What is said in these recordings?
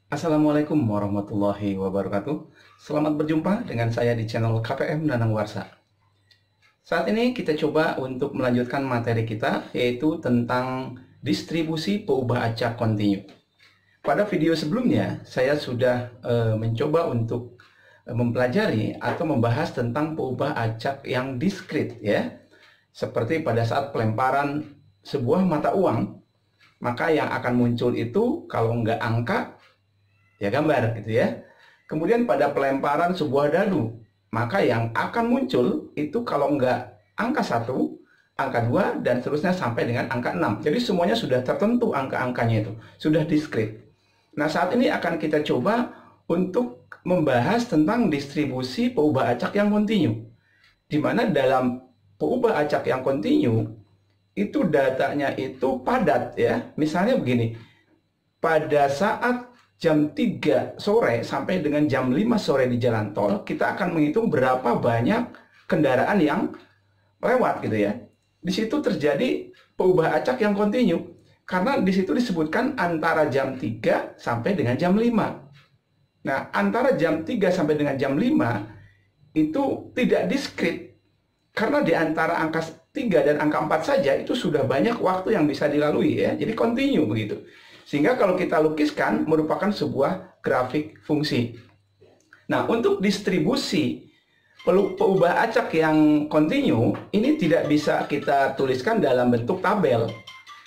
Assalamualaikum warahmatullahi wabarakatuh. Selamat berjumpa dengan saya di channel KPM Nanang Warsa. Saat ini kita coba untuk melanjutkan materi kita, yaitu tentang distribusi peubah acak kontinu. Pada video sebelumnya, saya sudah mencoba untuk mempelajari atau membahas tentang peubah acak yang diskrit, ya. Seperti pada saat pelemparan sebuah mata uang, maka yang akan muncul itu kalau nggak angka, ya gambar gitu ya. Kemudian pada pelemparan sebuah dadu, maka yang akan muncul itu kalau nggak angka 1, angka 2, dan seterusnya sampai dengan angka 6. Jadi semuanya sudah tertentu angka-angkanya itu, sudah diskrit. Nah, saat ini akan kita coba untuk membahas tentang distribusi peubah acak yang kontinu. Di mana dalam peubah acak yang kontinu, itu datanya itu padat ya. Misalnya begini, pada saat jam 3 sore sampai dengan jam 5 sore di jalan tol, kita akan menghitung berapa banyak kendaraan yang lewat gitu ya. Di situ terjadi peubah acak yang kontinu. Karena di situ disebutkan antara jam 3 sampai dengan jam 5. Nah, antara jam 3 sampai dengan jam 5 itu tidak diskrit. Karena di antara angka 3 dan angka 4 saja itu sudah banyak waktu yang bisa dilalui ya. Jadi kontinu begitu. Sehingga kalau kita lukiskan merupakan sebuah grafik fungsi. Nah, untuk distribusi peubah acak yang kontinu, ini tidak bisa kita tuliskan dalam bentuk tabel.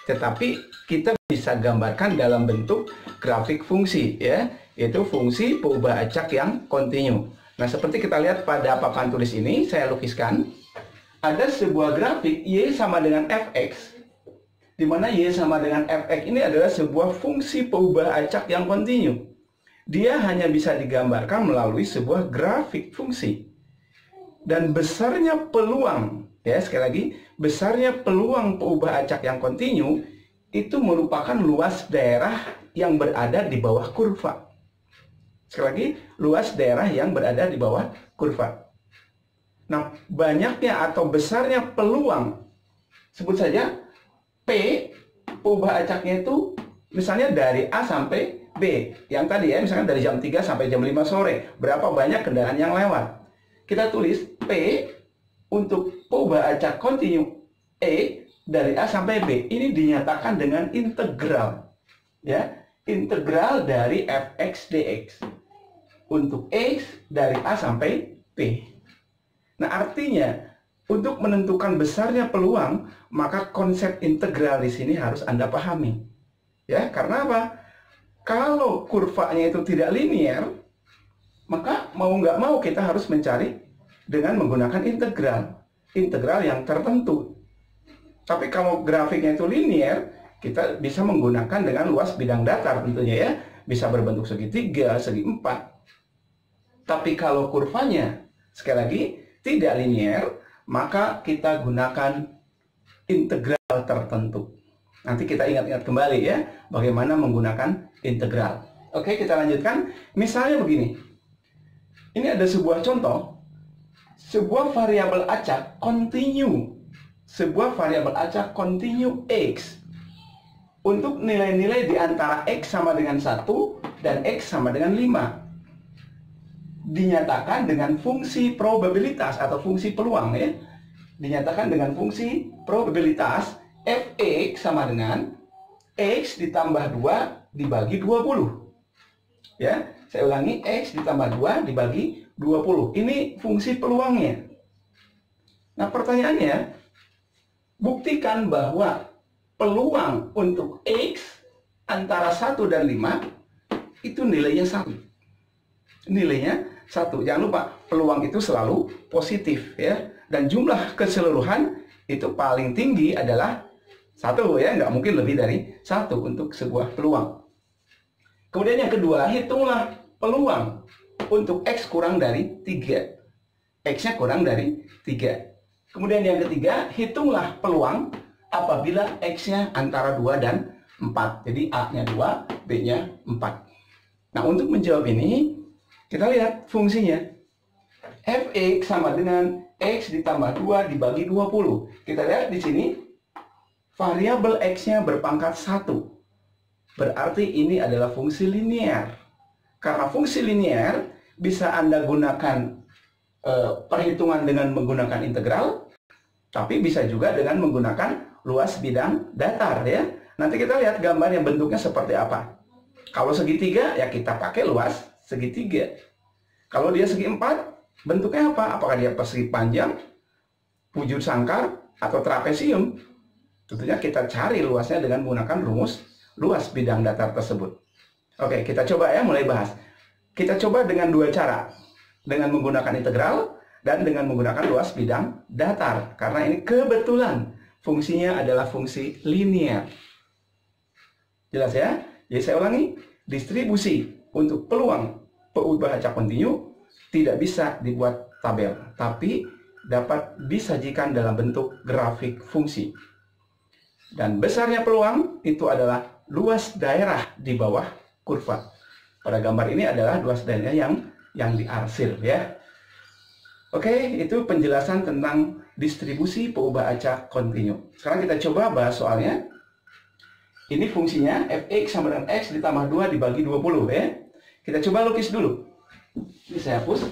Tetapi kita bisa gambarkan dalam bentuk grafik fungsi, ya, yaitu fungsi peubah acak yang kontinu. Nah, seperti kita lihat pada papan tulis ini, saya lukiskan. Ada sebuah grafik Y sama dengan Fx, di mana Y sama dengan Fx ini adalah sebuah fungsi peubah acak yang kontinu. Dia hanya bisa digambarkan melalui sebuah grafik fungsi. Dan besarnya peluang, ya sekali lagi, besarnya peluang peubah acak yang kontinu itu merupakan luas daerah yang berada di bawah kurva. Sekali lagi, luas daerah yang berada di bawah kurva. Nah, banyaknya atau besarnya peluang, sebut saja P, peubah acaknya itu misalnya dari A sampai B. Yang tadi ya, misalnya dari jam 3 sampai jam 5 sore. Berapa banyak kendaraan yang lewat. Kita tulis P untuk peubah acak kontinu E dari A sampai B. Ini dinyatakan dengan integral. Ya, integral dari Fx dx. Untuk X dari A sampai P. Nah, artinya untuk menentukan besarnya peluang, maka konsep integral di sini harus Anda pahami. Ya, karena apa? Kalau kurvanya itu tidak linear, maka mau nggak mau kita harus mencari dengan menggunakan integral. Integral yang tertentu. Tapi kalau grafiknya itu linear, kita bisa menggunakan dengan luas bidang datar tentunya ya. Bisa berbentuk segitiga, segi empat. Tapi kalau kurvanya, sekali lagi, tidak linear, maka kita gunakan integral tertentu. Nanti kita ingat-ingat kembali ya, bagaimana menggunakan integral. Oke, kita lanjutkan. Misalnya begini. Ini ada sebuah contoh. Sebuah variabel acak kontinu. Sebuah variabel acak kontinu X. Untuk nilai-nilai di antara X sama dengan 1 dan X sama dengan 5. Dinyatakan dengan fungsi probabilitas atau fungsi peluang ya. Dinyatakan dengan fungsi probabilitas Fx sama dengan X ditambah 2 dibagi 20. Ya, saya ulangi, X ditambah 2 dibagi 20. Ini fungsi peluangnya. Nah, pertanyaannya, buktikan bahwa peluang untuk X antara 1 dan 5 itu nilainya 1. Nilainya 1. Jangan lupa, peluang itu selalu positif ya. Dan jumlah keseluruhan itu paling tinggi adalah 1 ya, nggak mungkin lebih dari 1 untuk sebuah peluang. Kemudian yang kedua, hitunglah peluang untuk X kurang dari 3. X-nya kurang dari 3. Kemudian yang ketiga, hitunglah peluang apabila X-nya antara 2 dan 4. Jadi A-nya 2, B-nya 4. Nah, untuk menjawab ini, kita lihat fungsinya. Fx sama dengan X ditambah 2 dibagi 20. Kita lihat di sini, variabel X-nya berpangkat 1. Berarti ini adalah fungsi linear. Karena fungsi linear bisa Anda gunakan perhitungan dengan menggunakan integral, tapi bisa juga dengan menggunakan luas bidang datar ya. Nanti kita lihat gambar yang bentuknya seperti apa. Kalau segitiga ya kita pakai luas segitiga. Kalau dia segi empat, bentuknya apa? Apakah dia persegi panjang, wujud sangkar, atau trapesium? Tentunya kita cari luasnya dengan menggunakan rumus luas bidang datar tersebut. Oke, kita coba ya mulai bahas. Kita coba dengan dua cara. Dengan menggunakan integral dan dengan menggunakan luas bidang datar. Karena ini kebetulan fungsinya adalah fungsi linear. Jelas ya? Jadi saya ulangi, distribusi untuk peluang PU acak kontinu tidak bisa dibuat tabel, tapi dapat disajikan dalam bentuk grafik fungsi. Dan besarnya peluang itu adalah luas daerah di bawah kurva. Pada gambar ini adalah luas daerahnya yang diarsir ya. Oke, itu penjelasan tentang distribusi peubah acak kontinu. Sekarang kita coba bahas soalnya. Ini fungsinya fx sama dengan x ditambah 2 dibagi 20 ya. Kita coba lukis dulu. Ini saya hapus.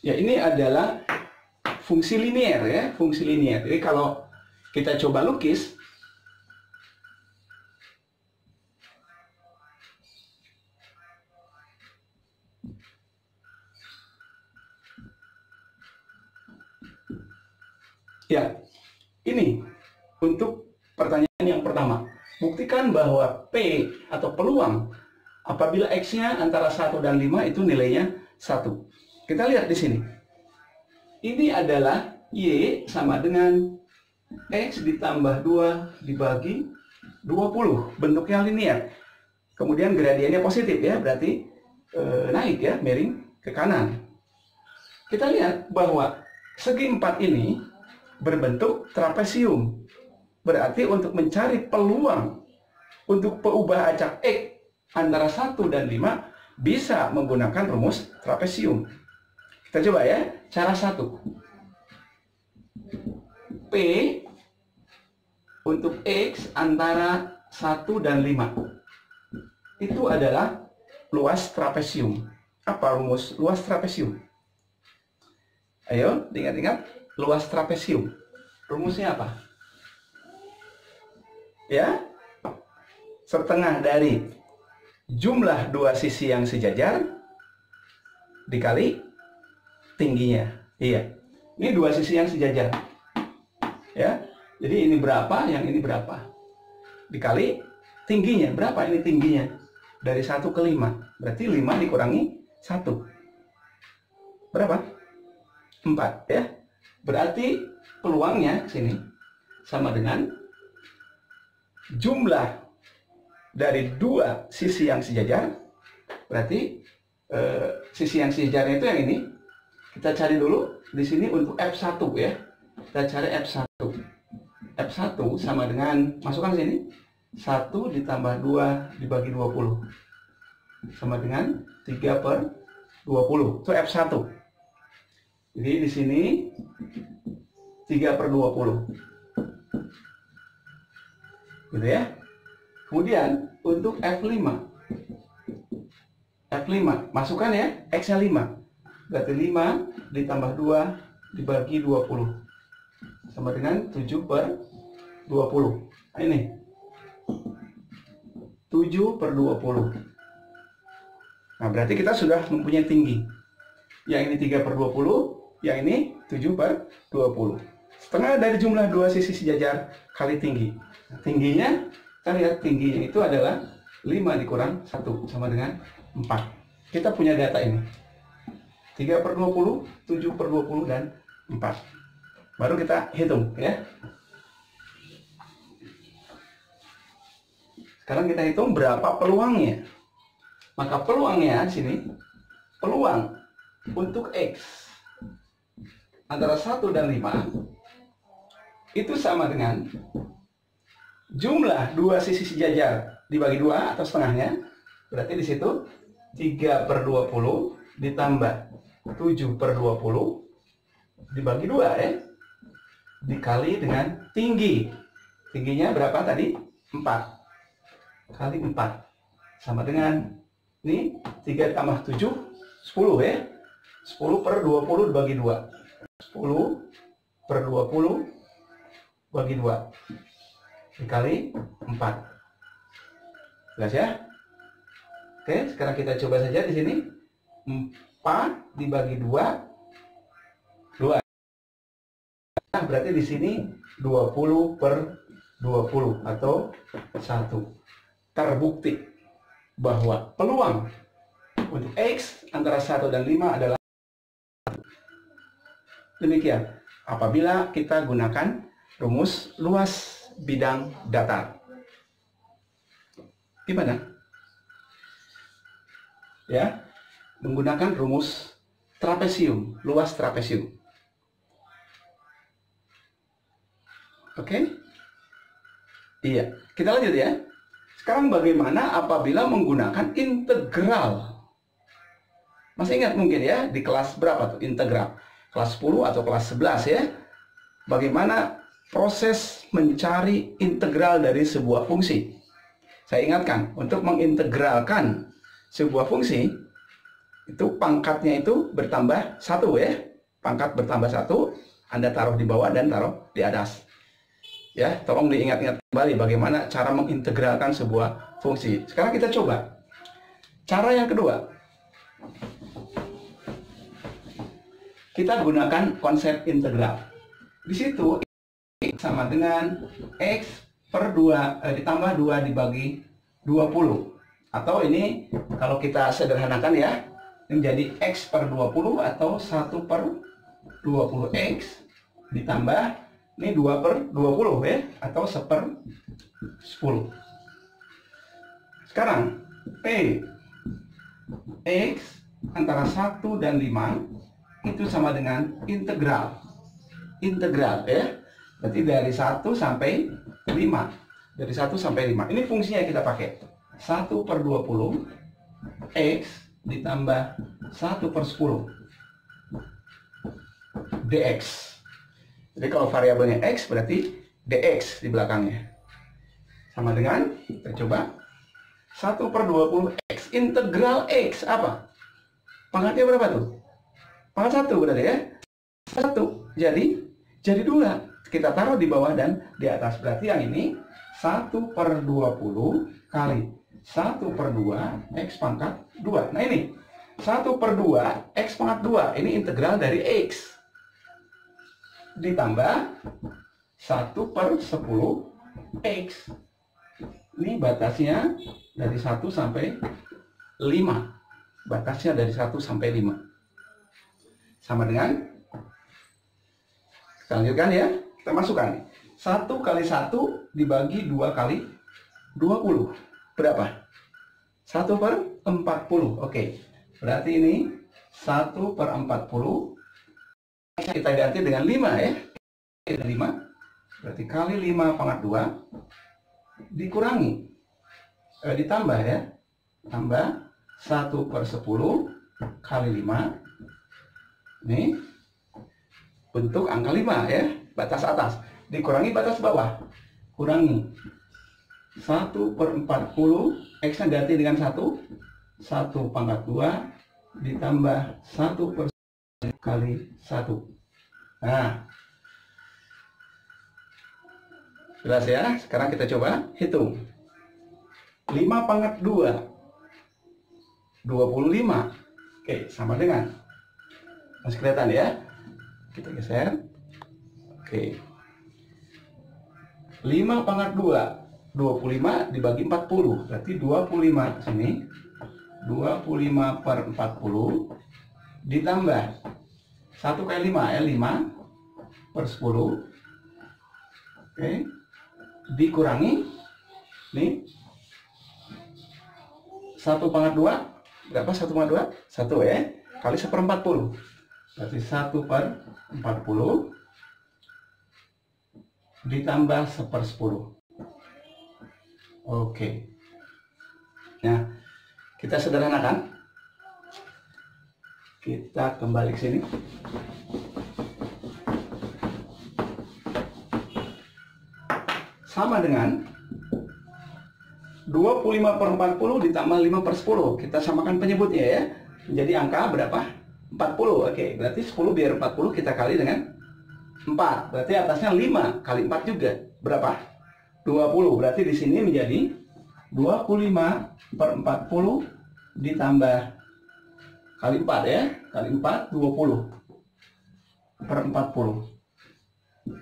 Ya, ini adalah fungsi linear ya, fungsi linear. Jadi kalau kita coba lukis, ya, ini untuk pertanyaan yang pertama. Buktikan bahwa P atau peluang apabila X-nya antara 1 dan 5 itu nilainya 1. Kita lihat di sini. Ini adalah Y sama dengan X ditambah 2 dibagi 20. Bentuknya linear. Kemudian gradiennya positif ya, berarti naik ya, miring ke kanan. Kita lihat bahwa segi 4 ini berbentuk trapesium. Berarti untuk mencari peluang untuk peubah acak X antara 1 dan 5 bisa menggunakan rumus trapesium. Kita coba ya, cara 1. P untuk X antara 1 dan 5. Itu adalah luas trapesium. Apa rumus luas trapesium? Ayo, ingat-ingat luas trapesium. Rumusnya apa? Ya, setengah dari jumlah dua sisi yang sejajar dikali tingginya. Iya, ini dua sisi yang sejajar. Ya, jadi ini berapa, yang ini berapa. Dikali tingginya, berapa ini tingginya? Dari 1 ke 5. Berarti 5 dikurangi 1. Berapa? 4 ya. Berarti peluangnya sini sama dengan jumlah dari dua sisi yang sejajar. Berarti sisi yang sejajarnya itu yang ini. Kita cari dulu di sini untuk F1 ya. Kita cari F1. F1 sama dengan, masukkan sini, 1 ditambah 2 dibagi 20 sama dengan 3 per 20. Itu F1. Jadi di sini 3 per 20. Gitu ya. Kemudian untuk F5. F5, masukkan ya, X-nya 5. Berarti 5 ditambah 2 dibagi 20 sama dengan 7 per 20. Nah, ini 7 per 20. Nah, berarti kita sudah mempunyai tinggi. Yang ini 3 per 20, yang ini 7 per 20. Setengah dari jumlah dua sisi sejajar kali tinggi. Nah, tingginya, kita lihat tingginya itu adalah 5 dikurang 1 sama dengan 4. Kita punya data ini. 3 per 20, 7 per 20, dan 4. Baru kita hitung ya. Sekarang kita hitung berapa peluangnya. Maka peluangnya sini, peluang untuk X antara 1 dan 5 itu sama dengan jumlah dua sisi sejajar dibagi 2 atau setengahnya. Berarti di situ 3 per 20 ditambah 7 per 20 dibagi 2 ya. dikali dengan tinggi. Tingginya berapa tadi? 4 kali 4 sama dengan ini 3 tambah 7 10 ya. 10 per 20 dibagi 2. 10 per 20 bagi 2 dikali 4. Jelas ya? Oke, sekarang kita coba saja di sini. 4 dibagi 2 2. Nah, berarti di sini 20 per 20 atau 1. Terbukti bahwa peluang untuk X antara 1 dan 5 adalah demikian apabila kita gunakan rumus luas bidang datar. Gimana? Ya, menggunakan rumus trapesium, luas trapesium. Oke? Iya, kita lanjut ya. Sekarang bagaimana apabila menggunakan integral? Masih ingat mungkin ya, di kelas berapa tuh integral? Kelas 10 atau kelas 11 ya. Bagaimana proses mencari integral dari sebuah fungsi? Saya ingatkan, untuk mengintegralkan sebuah fungsi, itu pangkatnya itu bertambah 1 ya. Pangkat bertambah 1, Anda taruh di bawah dan taruh di atas. Ya, tolong diingat-ingat kembali bagaimana cara mengintegralkan sebuah fungsi. Sekarang kita coba. Cara yang kedua. Kita gunakan konsep integral. Di situ sama dengan X per 2 ditambah 2 dibagi 20. Atau ini kalau kita sederhanakan ya, menjadi X per 20 atau 1 per 20X ditambah ini 2 per 20 ya, atau 1 per 10. Sekarang P X antara 1 dan 5 itu sama dengan integral. Integral ya. Berarti dari 1 sampai 5. Dari 1 sampai 5. Ini fungsinya kita pakai. 1 per 20 X ditambah 1 per 10 dx. Jadi kalau variabelnya X berarti dx di belakangnya. Sama dengan, kita coba 1 per 20 X. Integral X apa? Pangkatnya berapa tuh? Pangkat 1 berarti ya. 1. Jadi 2. Kita taruh di bawah dan di atas. Berarti yang ini 1 per 20 kali 1 per 2 X pangkat 2. Nah ini 1 per 2 X pangkat 2. Ini integral dari X. Ditambah 1 per 10 X. Ini batasnya dari 1 sampai 5. Batasnya dari 1 sampai 5. Sama dengan, kita lanjutkan ya. Kita masukkan 1 kali 1 dibagi 2 kali 20. Berapa? 1 per 40. Oke. Berarti ini 1 per 40. Kita ganti dengan 5 ya. 5. Berarti kali 5 pangkat 2 dikurangi. Ditambah ya. Tambah 1 per 10 kali 5. Ini bentuk angka 5 ya. Batas atas. Dikurangi batas bawah. Kurangi 1 per 40. X-nya ganti dengan 1. 1 pangkat 2 ditambah 1 per kali 1. Nah, jelas ya. Sekarang kita coba hitung. 5 pangkat 2 25. Oke, sama dengan, masih kelihatan ya. Kita geser. Oke, 5 pangkat 2 25 dibagi 40. Berarti 25 sini. 25 per 40 ditambah 1 kali 5 ya, 5 per 10. Oke. Dikurangi nih 1 pangkat 2. Berapa 1 pangkat 2? 1 ya. Kali 1 per 40. Berarti 1 per 40 ditambah 1 per 10. Oke. Nah, kita sederhanakan. Kita kembali ke sini. sama dengan 25 per 40 ditambah 5 per 10. Kita samakan penyebutnya ya. Jadi angka berapa? 40. Oke, berarti 10 biar 40 kita kali dengan 4. Berarti atasnya 5 kali 4 juga. Berapa? 20. Berarti di sini menjadi 25 per 40 ditambah kali 4 ya. Kali 4, 20 per 40.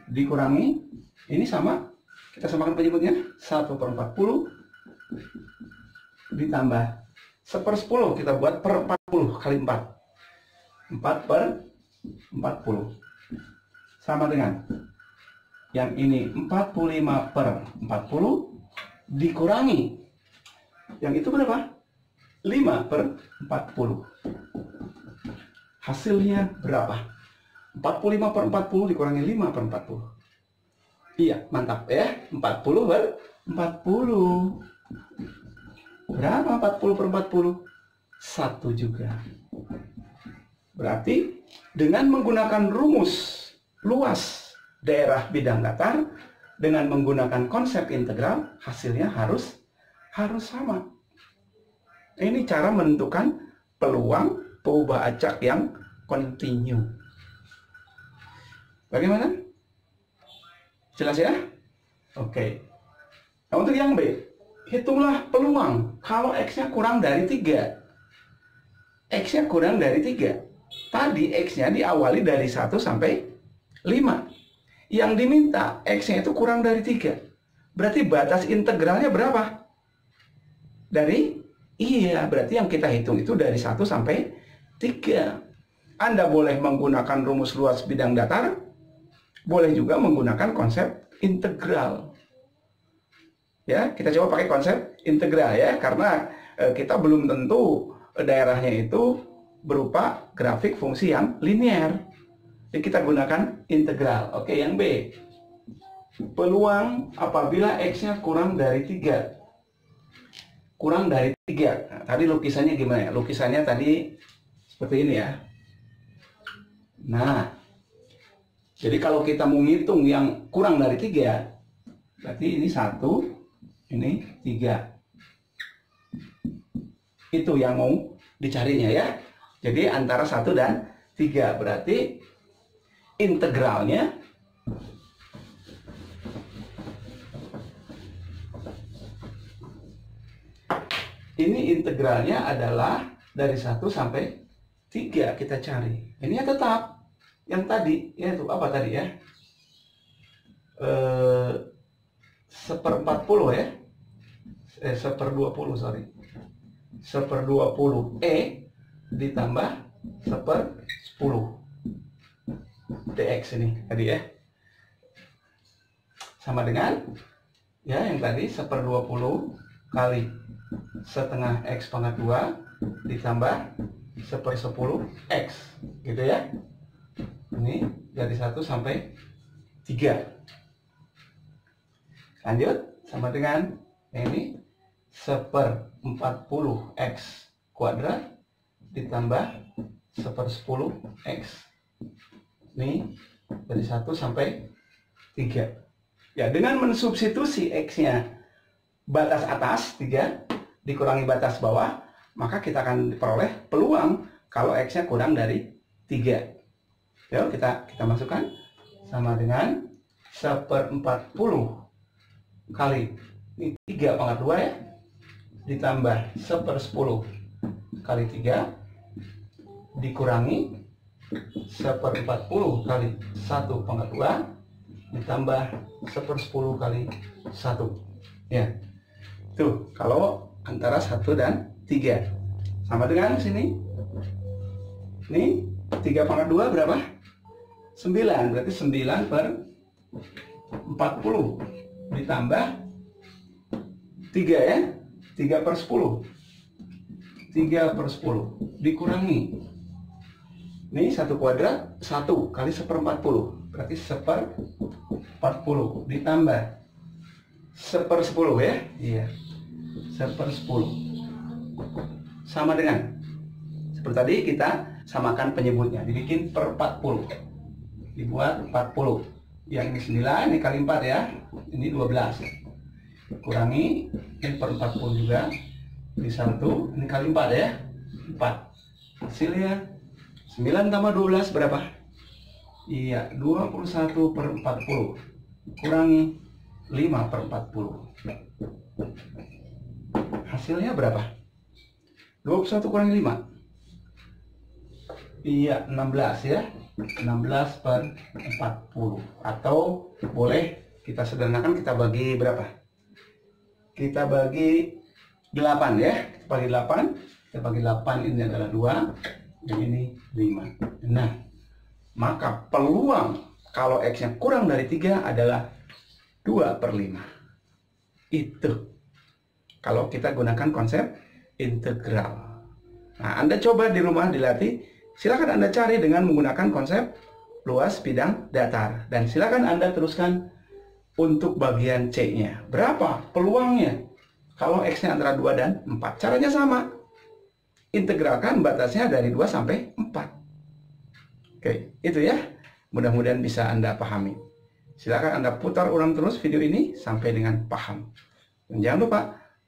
Dikurangi, ini sama. Kita samakan penyebutnya. 1 per 40 ditambah 1/10 kita buat per 40 kali 4. 4 per 40 sama dengan yang ini 45 per 40 dikurangi yang itu berapa? 5 per 40. Hasilnya berapa? 45 per 40 dikurangi 5 per 40. Iya, mantap ya. 40 per 40. Berapa 40 per 40? 1 juga. Berarti dengan menggunakan rumus luas daerah bidang datar dengan menggunakan konsep integral, hasilnya harus sama. Ini cara menentukan peluang perubahan acak yang kontinu. Bagaimana? Jelas ya? Oke. Nah, untuk yang B, hitunglah peluang kalau X-nya kurang dari 3. X-nya kurang dari 3. Tadi X-nya diawali dari 1 sampai 5. Yang diminta X-nya itu kurang dari 3. Berarti batas integralnya berapa? Berarti yang kita hitung itu dari 1 sampai 3. Anda boleh menggunakan rumus luas bidang datar, boleh juga menggunakan konsep integral. Ya, kita coba pakai konsep integral ya, karena kita belum tentu daerahnya itu berupa grafik fungsi yang linear. Jadi kita gunakan integral. Oke, yang B. Peluang apabila X-nya kurang dari 3. Kurang dari 3. Nah, tadi lukisannya gimana ya? Lukisannya tadi seperti ini ya. Nah, jadi kalau kita mau ngitung yang kurang dari 3, berarti ini 1, ini 3. Itu yang mau dicarinya ya. Jadi antara 1 dan 3. Berarti integralnya adalah dari 1 sampai 3 kita cari. Ini ya tetap yang tadi, yaitu apa tadi ya? 1/40 ya. 1/20 sorry. 1/20 E ditambah 1/10 dx ini tadi ya. Sama dengan ya yang tadi 1/20 kali setengah X pangkat 2 ditambah 1/10 X gitu ya. Ini dari 1 sampai 3. Lanjut sama dengan ini 1/40 X kuadrat ditambah 1/10 X. Ini dari 1 sampai 3. Ya, dengan mensubstitusi X-nya batas atas 3 dikurangi batas bawah, maka kita akan peroleh peluang kalau X-nya kurang dari 3. Yuk kita masukkan sama dengan 1/40 kali ini 3 pangkat 2 ya, ditambah 1/10 kali 3 dikurangi 1/40 kali 1 pangkat 2 ditambah 1/10 kali 1 ya. Tuh kalau antara 1 dan 3 sama dengan sini. Ini 3 pangkat 2 berapa? 9. Berarti 9/40 ditambah 3 ya. 3/10. 3/10 dikurangi ini 1 kuadrat 1 kali 1/40 berarti 1/40 ditambah 1/10 ya. Iya, 1/10 sama dengan seperti tadi kita samakan penyebutnya, dibikin per 40, dibuat 40 Yang ini 9, ini kali 4 ya. Ini 12. Kurangi, ini per 40 juga. Ini 1, ini kali 4 ya. 4. Hasilnya 9 tambah 12 berapa? Iya, 21 per 40. Kurangi 5 per 40. Hasilnya berapa? 21 kurangi 5. Iya, 16 ya. 16 per 40. Atau boleh kita sederhanakan, kita bagi berapa? Kita bagi 8 ya. Kita bagi 8. Kita bagi 8, ini adalah 2. Dan ini 5. Nah, maka peluang kalau X-nya kurang dari 3 adalah 2 per 5. Itu. Kalau kita gunakan konsep integral. Nah, Anda coba di rumah dilatih. Silakan Anda cari dengan menggunakan konsep luas bidang datar. Dan silakan Anda teruskan untuk bagian C-nya. Berapa peluangnya? Kalau X-nya antara 2 dan 4. Caranya sama. Integralkan batasnya dari 2 sampai 4. Oke, itu ya. Mudah-mudahan bisa Anda pahami. Silakan Anda putar ulang terus video ini sampai dengan paham. Dan jangan lupa,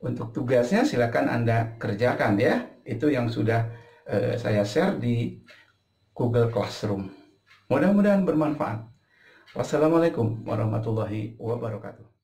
untuk tugasnya silakan Anda kerjakan ya. Itu yang sudah saya share di Google Classroom. Mudah-mudahan bermanfaat. Wassalamualaikum warahmatullahi wabarakatuh.